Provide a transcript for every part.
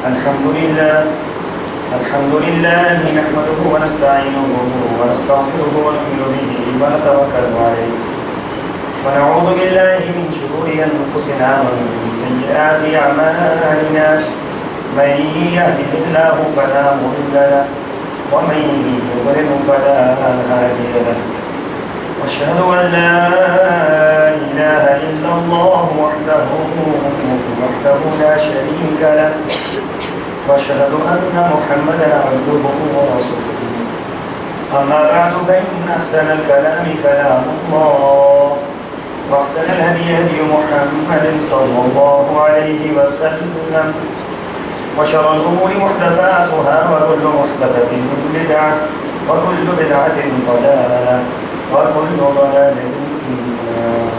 الحمد لله نحمده ونستعينه ونستغفره ونؤمن به ونتوكل عليه ونعوذ بالله من شرور أنفسنا ومن سيئات أعمالنا من يهده الله فلا مضل له ومن يضلل فلا هادي له واشهد أن لا إله إلا الله وحده لا شريك له واشهد أن محمدا عبده ورسوله أما بعد فإن أحسن الكلام كلام الله وأحسن الهدي هدي محمد صلى الله عليه وسلم وشر الأمور محدثاتها وكل محدثة بدعة وكل بدعة ضلالة وكل ضلالة في النار.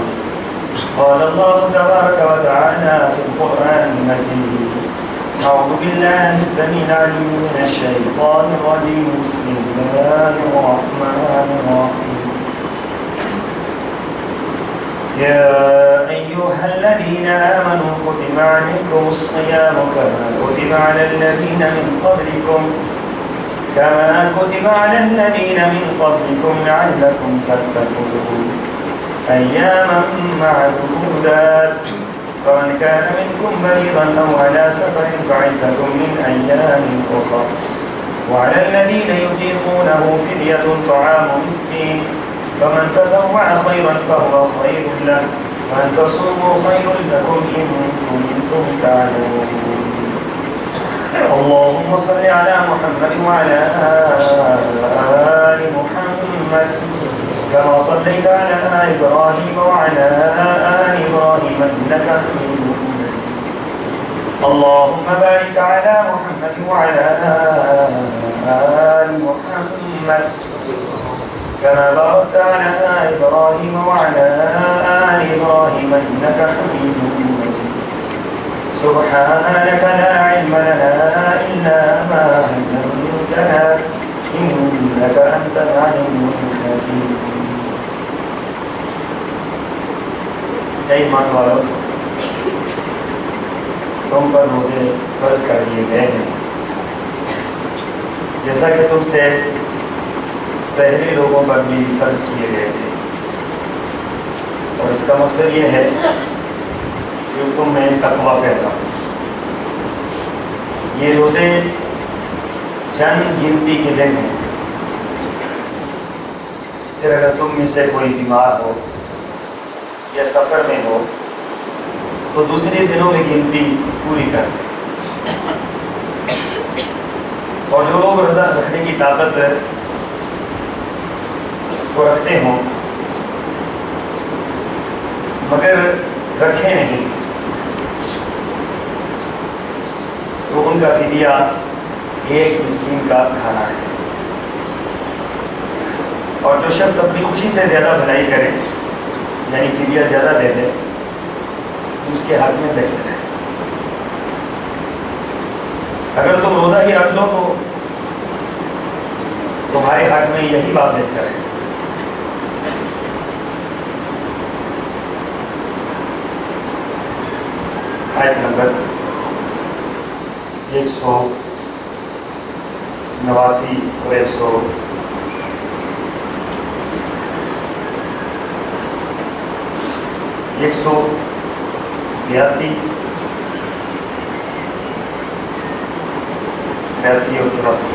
قال الله تبارك وتعالى في القرآن المجيد: أعوذ بالله السميع العليم من الشيطان الرجيم بسم الله الرحمن الرحيم. يا أيها الذين آمنوا كتب عليكم الصيام كما كتب على الذين من قبلكم لعلكم تتقون أياما معدودات فمن كان منكم مريضا أو على سفر فعدة من أيام أخر وعلى الذين يطيقونه فدية طعام مسكين فمن تطوع خيرا فهو خير له وأن تصوموا خير لكم إن كنتم تعلمون. اللهم صل على محمد وعلى آل محمد كما صليت على إبراهيم وعلى آل إبراهيم إنك حميد مجيد. اللهم بارك على محمد وعلى آل محمد كما باركت على إبراهيم وعلى آل إبراهيم إنك حميد مجيد. سبحانك لا علم لنا إلا ما علمتنا إنك أنت العليم الحكيم. اے ایمان والو، تم پر روزے فرض کر دیے گئے ہیں جیسا کہ تم سے پہلے لوگوں پر بھی فرض کیے گئے تھے، اور اس کا مقصد یہ ہے کہ تم میں تقویٰ پیدا ہو. یہ روزے چند گنتی کے دن ہیں. پھر اگر تم میں سے کوئی بیمار ہو یا سفر میں ہو تو دوسرے دنوں میں گنتی پوری کر دیں. اور جو لوگ روزہ رکھنے کی طاقت کو رکھتے ہوں مگر رکھے نہیں تو ان کا فدیہ ایک مسکین کا کھانا ہے. اور جو شخص اپنی خوشی سے زیادہ بھلائی کرے یعنی فدیہ زیادہ دے دے تو اس کے حق میں بہتر ہے. اگر تم روزہ ہی رکھ لو تو تمہارے حق میں یہی بات بہتر ہے. آیت نمبر 189 اور 182 83 اور 84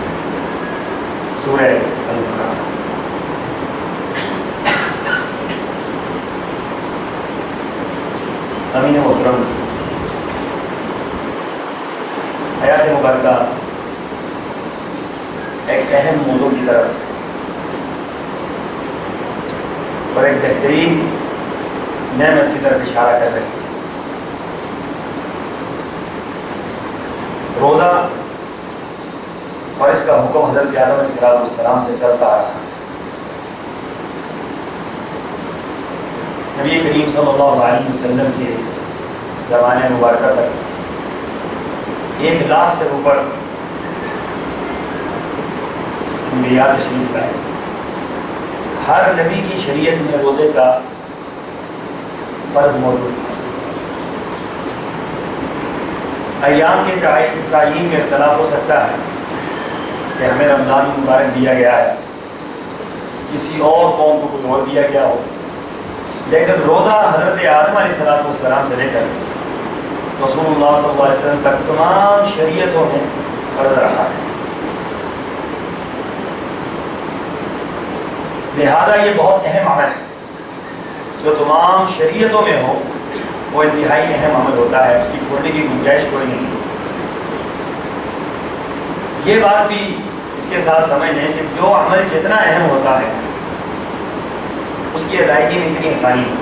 سورہ البقرہ. سامعین محترم، آیات مبارکہ ایک اہم موضوع کی طرف اور ایک بہترین نعمت کی طرف اشارہ کر رہے ہیں. روزہ اور اس کا حکم حضرت آدم علیہ السلام سے چلتا آ رہا. نبی کریم صلی اللہ علیہ وسلم کے زمانے مبارکہ تک 1 لاکھ سے اوپر انبیاء تشریف لائے. ہر نبی کی شریعت میں روزے کا فرض موجود تھا. ایام کے تعین میں اختلاف ہو سکتا ہے کہ ہمیں رمضان مبارک دیا گیا ہے، کسی اور قوم کو کچھ اور دیا گیا ہو، لیکن روزہ حضرت آدم علیہ السلام سے لے کر رسول اللہ صلی اللہ علیہ وسلم تک تمام شریعتوں میں فرض رہا ہے۔ لہذا یہ بہت اہم عمل ہے، جو تمام شریعتوں میں ہو وہ انتہائی اہم عمل ہوتا ہے، اس کی چھوڑنے کی گنجائش کوئی نہیں۔ یہ بات بھی اس کے ساتھ سمجھ لیں کہ جو عمل جتنا اہم ہوتا ہے اس کی ادائیگی میں اتنی آسانی ہے۔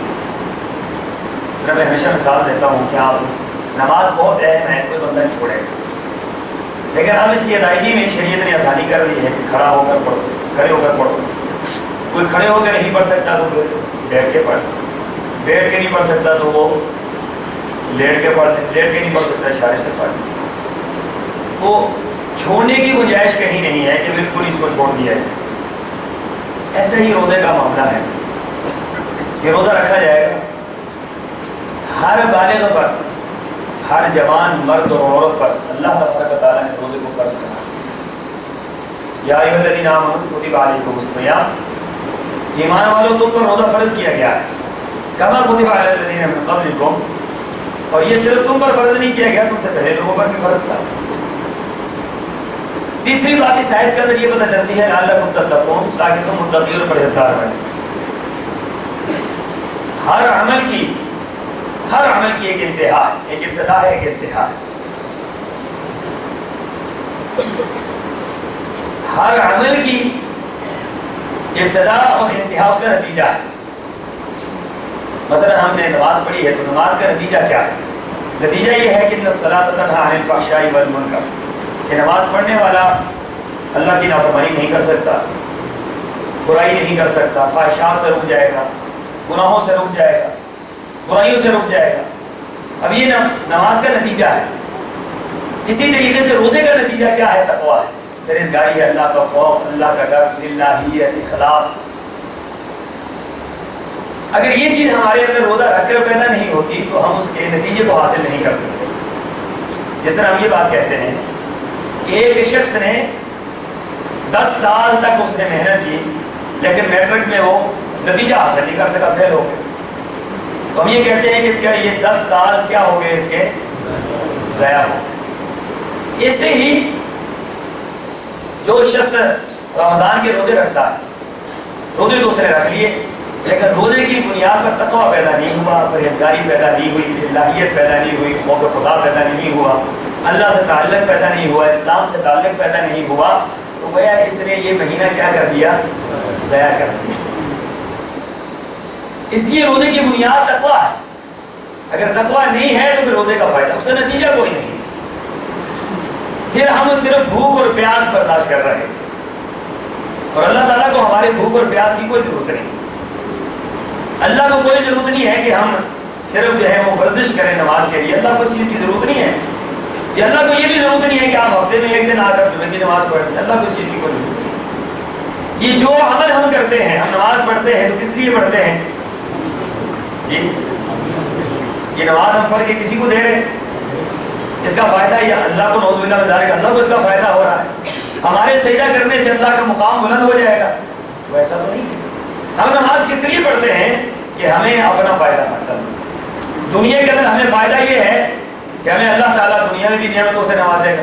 اس طرح میں ہمیشہ مثال دیتا ہوں کہ آپ نماز بہت اہم ہے، کوئی بندہ نہیں چھوڑے، لیکن اب اس کی ادائیگی میں شریعت نے آسانی کر دی ہے کہ کھڑا ہو کر پڑھو، کھڑے ہو کر پڑھو۔ کوئی کھڑے ہو کے نہیں پڑھ سکتا تو پھر بیٹھ کے پڑھ، بیٹھ کے نہیں پڑھ سکتا تو وہ لیٹ کے پڑھ لے، لیٹ کے نہیں پڑھ سکتا اشارے سے پڑھ لے۔ وہ چھوڑنے کی گنجائش کہیں نہیں ہے کہ بالکل اس کو چھوڑ دیا ہے۔ ایسے ہی روزے کا معاملہ ہے، یہ روزہ رکھا جائے گا ہر بالغ پر، ہر جوان مرد اور عورت پر اللہ تبارک و تعالیٰ نے روزے کو فرض کرا۔ یا ایھا الذین آمنوا کتب علیکم الصیام، ایمان والوں تم پر روزہ فرض کیا گیا ہے، کما کتب علی الذین من قبلکم، اور یہ صرف تم پر فرض نہیں کیا گیا، تم سے پہلے لوگوں پر بھی فرض تھا۔ تیسری بات اس آیت کے اندر یہ پتہ چلتی ہے لعلکم تتقون، تاکہ تم متقی اور پرہیزگار بنیں۔ ہر عمل کی ایک انتہا ہے، ایک ابتدا ہے، ایک انتہا ہے۔ ہر عمل کی ابتدا اور انتہا اس کا نتیجہ ہے۔ مثلا ہم نے نماز پڑھی ہے تو نماز کا نتیجہ کیا ہے؟ نتیجہ یہ ہے کہ ان الصلاۃ تنہی عن الفحشاء والمنکر، کہ نماز پڑھنے والا اللہ کی نافرمانی نہیں کر سکتا، برائی نہیں کر سکتا، فحشاء سے رک جائے گا، گناہوں سے رک جائے گا، برائیوں سے رک جائے گا۔ اب یہ نماز کا نتیجہ ہے۔ اسی طریقے سے روزے کا نتیجہ کیا ہے؟ تقویٰ ہے، پرہیزگاری ہے، اللہ کا خوف، اللہ کا ڈر، للہیت، اخلاص۔ اگر یہ چیز ہمارے اندر روزہ رکھ کر پیدا نہیں ہوتی تو ہم اس کے نتیجے کو حاصل نہیں کر سکتے۔ جس طرح ہم یہ بات کہتے ہیں کہ ایک شخص نے 10 سال تک اس نے محنت کی لیکن میٹرک میں وہ نتیجہ حاصل نہیں کر سکا، فیل ہو گیا، تو ہم یہ کہتے ہیں کہ اس کا یہ 10 سال کیا ہو گئے، اس کے ضائع ہو گئے۔ ایسے ہی جو شخص رمضان کے روزے رکھتا ہے، روزے تو اس نے رکھ لیے لیکن روزے کی بنیاد پر تقویٰ پیدا نہیں ہوا، پرہیزگاری پیدا نہیں ہوئی، الہیت پیدا نہیں ہوئی، خوف خدا پیدا نہیں ہوا، اللہ سے تعلق پیدا نہیں ہوا، اسلام سے تعلق پیدا نہیں ہوا، تو گویا اس نے یہ مہینہ کیا کر دیا؟ ضائع کر دیا۔ اس لیے روزے کی بنیاد تقویٰ ہے۔ اگر تقویٰ نہیں ہے تو پھر روزے کا فائدہ، اس کا نتیجہ کوئی نہیں ہے۔ پھر ہم صرف بھوک اور پیاس برداشت کر رہے ہیں، اور اللہ تعالیٰ کو ہمارے بھوک اور پیاس کی کوئی ضرورت نہیں۔ اللہ کو کوئی ضرورت نہیں ہے کہ ہم صرف جو ہے وہ ورزش کریں نماز کے لیے، اللہ کو اس چیز کی ضرورت نہیں ہے۔ یہ اللہ کو یہ بھی ضرورت نہیں ہے کہ آپ ہفتے میں ایک دن آ کر جمعے کی نماز پڑھ لیں، اللہ کو اس چیز کی کوئی ضرورت نہیں۔ یہ جو عمل ہم کرتے ہیں، ہم نماز پڑھتے ہیں تو کس لیے پڑھتے ہیں؟ جی، یہ نماز ہم پڑھ کے کسی کو دے رہے ہیں، اس کا فائدہ یا اللہ کو نعوذ باللہ من ذالک، اللہ کو اس کا فائدہ ہو رہا ہے، ہمارے سجدہ کرنے سے اللہ کا مقام بلند ہو جائے گا، وہ ایسا تو نہیں ہے۔ ہم نماز کس لیے پڑھتے ہیں؟ کہ ہمیں اپنا فائدہ حاصل ہو۔ دنیا کے اندر ہمیں فائدہ یہ ہے کہ ہمیں اللہ تعالیٰ دنیا میں بھی نعمتوں سے نوازے گا۔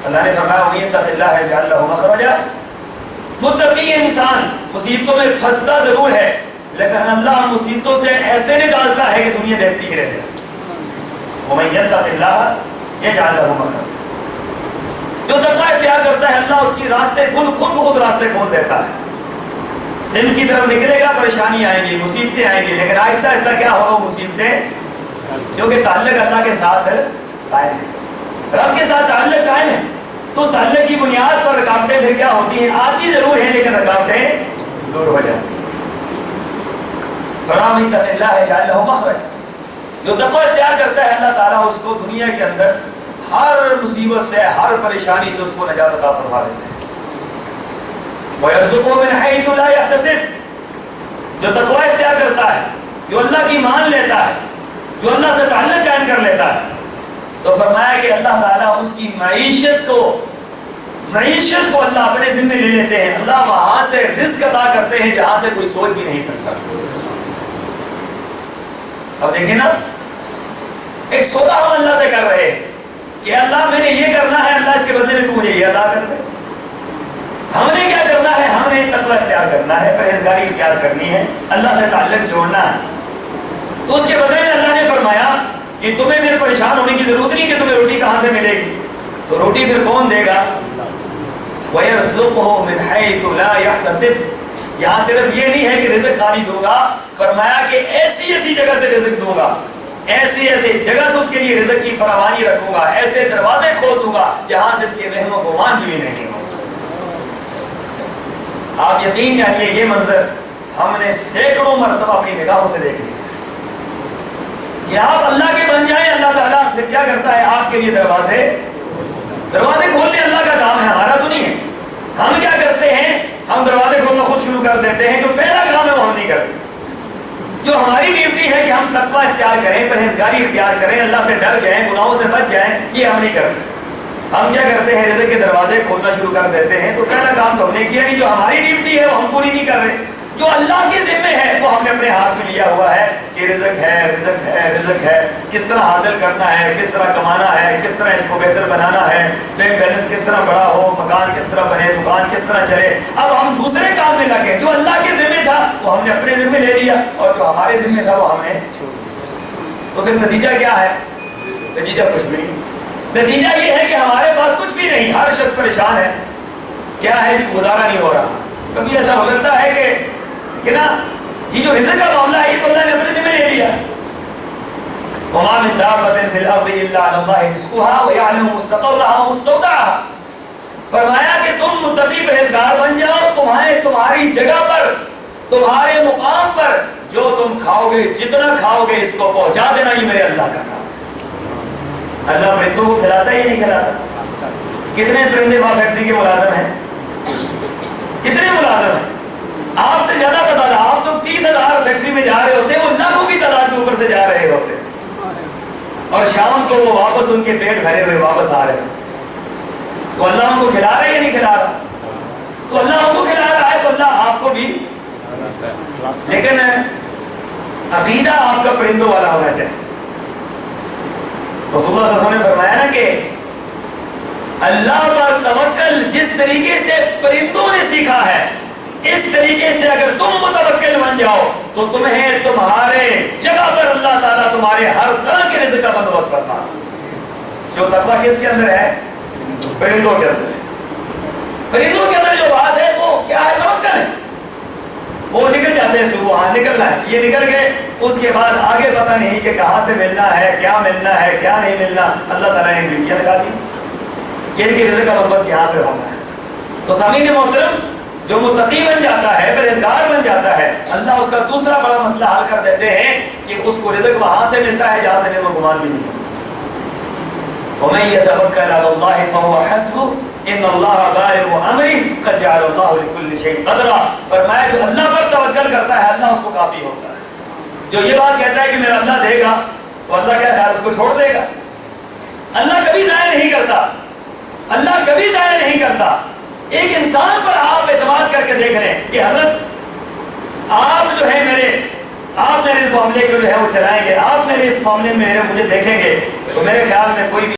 اللہ نے فرمایا وَمَن يَتَّقِ اللَّهَ يَجْعَل لَّهُ مَخْرَجًا، متقی انسان مصیبتوں میں پھنستا ضرور ہے لیکن اللہ مصیبتوں سے ایسے نکالتا ہے کہ دنیا دیکھتی ہی رہ جائے۔ وَمَن يَتَّقِ اللَّهَ يَجْعَل لَّهُ مَخْرَجًا، جو تقویٰ اختیار کرتا ہے اللہ اس کی راستے خود بخود راستے کھول دیتا ہے۔ سمت کی طرف نکلے گا، پریشانی آئیں گی، مصیبتیں آئیں گی، لیکن آہستہ آہستہ کیا ہوگا؟ مصیبتیں، کیونکہ تعلق اللہ کے ساتھ قائم ہے، رب کے ساتھ تعلق قائم ہے، تو اس تعلق کی بنیاد پر رکاوٹیں پھر کیا ہوتی ہیں؟ آتی ضرور ہیں لیکن رکاوٹیں دور ہو جاتی ہیں۔ فَمَن يَتَّقِ اللَّهَ يَجْعَل لَّهُ مَخْرَجًا، جو تقویٰ اختیار کرتا ہے اللہ تعالیٰ اس کو دنیا کے اندر ہر مصیبت سے، ہر پریشانی سے اس کو نجات عطا فرما دیتے ہیں۔ وَيَرْزُقُهُ مِنْ حَيْثُ لَا يَحْتَسِبُ، جو تقویٰ اختیار کرتا ہے، جو اللہ کی مان لیتا ہے، جو اللہ سے تعلق قائم کر لیتا ہے، تو فرمایا کہ اللہ تعالیٰ اس کی معیشت کو اللہ اپنے ذمہ لے لیتے ہیں. اللہ وہاں سے رزق عطا کرتے ہیں جہاں سے کوئی سوچ بھی نہیں سکتا. اب دیکھیں نا، ایک سودا ہم اللہ سے کر رہے ہیں کہ اللہ میں نے یہ کرنا ہے، اللہ اس کے بدلے میں تو مجھے یہ عطا کر دے. ہم نے کیا کرنا ہے؟ ہم نے تقوی اختیار کرنا ہے، پرہیزگاری اختیار کرنی ہے، اللہ سے تعلق جوڑنا ہے. تو اس کے بدلے میں اللہ نے فرمایا کہ تمہیں پھر پریشان ہونے کی ضرورت نہیں کہ تمہیں روٹی کہاں سے ملے گی. تو روٹی پھر کون دے گا؟ وَيَرْزُقُهُ مِنْ حَيْثُ لَا يَحْتَسِبُ. یہاں صرف یہ نہیں ہے کہ رزق خالی دوں گا، فرمایا کہ ایسی جگہ سے رزق دوں گا، ایسی جگہ سے اس کے لیے رزق کی فراوانی رکھوں گا، ایسے دروازے کھول دوں گا جہاں سے اس کے وہم و گمان بھی نہیں ہو. آپ یقین جانیے یہ منظر ہم نے سینکڑوں مرتبہ اپنی نگاہوں سے دیکھ لیا. یہ آپ اللہ کے بن جائیں، اللہ تعالیٰ پھر کیا کرتا ہے؟ آپ کے لیے دروازے کھولنے اللہ کا کام ہے، ہمارا تو نہیں ہے. ہم کیا کرتے ہیں؟ ہم دروازے کھولنا خود شروع کر دیتے ہیں. جو پہلا کام ہے وہ ہم نہیں کرتے. جو ہماری ڈیوٹی ہے کہ ہم تقوی اختیار کریں، پرہیزگاری اختیار کریں، اللہ سے ڈر جائیں، گناہوں سے بچ جائیں، یہ ہم نہیں کرتے. ہم کیا کرتے ہیں؟ رزق کے دروازے کھولنا شروع کر دیتے ہیں. تو پہلا کام تو ہم نے کیا نہیں. جو ہماری ڈیوٹی ہے وہ ہم پوری نہیں کر رہے. جو اللہ کے ذمے ہے وہ ہم نے اپنے ہاتھ میں لیا ہوا ہے کہ رزق ہے، کس طرح حاصل کرنا ہے، کس طرح کمانا ہے، کس طرح اس کو بہتر بنانا ہے، بینک بیلنس کس طرح بڑا ہو، مکان کس طرح بنے، دکان کس طرح چلے. اب ہم دوسرے کام میں لگے. جو اللہ کے ذمے تھا وہ ہم نے اپنے ذمے لے لیا، اور جو ہمارے ذمے تھا وہ ہم نے چھوڑ دیا. تو پھر نتیجہ کیا ہے؟ نتیجہ کچھ بھی نہیں. نتیجہ یہ ہے کہ ہمارے پاس کچھ بھی نہیں. ہر شخص پریشان ہے. کیا ہے؟ گزارا نہیں ہو رہا. کبھی ایسا ہو سکتا ہے کہ نا یہ جو رزق کا معاملہ ہے یہ تو اللہ نے اپنے ذمہ لے لیا. وما من دابة في الأرض إلا على الله رزقها ويعلم مستقرها ومستودعها. فرمایا کہ تم متقی پرہیزگار بن جاؤ. تمہاری جگہ پر، تمہارے مقام پر جو تم کھاؤ گے، جتنا کھاؤ گے اس کو پہنچا دینا. یہ میرے اللہ کا کام ہے. اللہ پرندوں کو کھلاتا ہے یا نہیں کھلاتا؟ کتنے پرندے وہاں فیکٹری کے ملازم ہیں؟ کتنے ملازم ہیں؟ آپ سے زیادہ تعداد. آپ تو 30,000 فیکٹری میں جا رہے ہوتے ہیں، وہ لاکھوں کی تعداد کے اوپر سے جا رہے ہوتے ہیں، اور شام کو وہ واپس ان کے پیٹ بھرے ہوئے واپس آ رہے ہیں. تو اللہ ان کو کھلا رہا ہے یا نہیں کھلا رہا؟ تو اللہ ان کو کھلا رہا ہے تو اللہ آپ کو بھی. لیکن عقیدہ آپ کا پرندوں والا ہونا چاہیے. رسول اللہ صلی اللہ علیہ وسلم نے فرمایا نا کہ اللہ پر توکل جس طریقے سے پرندوں نے سیکھا ہے، اس طریقے سے اگر تم متوکل بن جاؤ تو تمہیں تمہارے جگہ پر اللہ تعالیٰ تمہارے ہر طرح کے رزق کا بندوبست کرنا. جو تقویٰ کس کے اندر ہے؟ پرندوں کے اندر ہے. پرندوں کے اندر جو بات ہے وہ کیا ہے؟ توکل ہے. وہ نکل جاتے ہیں صبح، ہاں نکلنا ہے، یہ نکل گئے. اس کے بعد آگے پتہ نہیں کہ کہاں سے ملنا ہے، کیا ملنا ہے، کیا نہیں ملنا. اللہ تعالیٰ نے ڈیوٹیاں لگا دی کہ ان کے رزق کا بندوبست یہاں سے ہونا ہے. تو سامعین محترم، جو متقی بن جاتا ہے، پرہیزگار بن جاتا ہے، اللہ اس کا دوسرا بڑا مسئلہ حل کر دیتے ہیں کہ اس کو رزق وہاں سے ملتا ہے جہاں سے میرے گمان بھی نہیں ہے. وَمَن يَتَوَكَّلْ عَلَى اللَّهِ فَهُوَ حَسْبُهُ إِنَّ اللَّهَ بَالِغُ أَمْرِهِ قَدْ جَعَلَ اللَّهُ لِكُلِّ شَيْءٍ قَدْرًا. فرمایا جو اللہ پر توکل کرتا ہے اللہ اس کو کافی ہوتا ہے. جو یہ بات کہتا ہے کہ میرا اللہ دے گا تو اللہ کیا خیال اس کو چھوڑ دے گا؟ اللہ کبھی ضائع نہیں کرتا. اللہ کبھی ضائع نہیں کرتا. ایک انسان پر آپ اعتماد کر کے دیکھ رہے ہیں کہ حضرت آپ جو ہے آپ میرے معاملے کو جو ہے وہ چلائیں گے، آپ میرے اس معاملے میں مجھے دیکھیں گے، تو میرے خیال میں کوئی بھی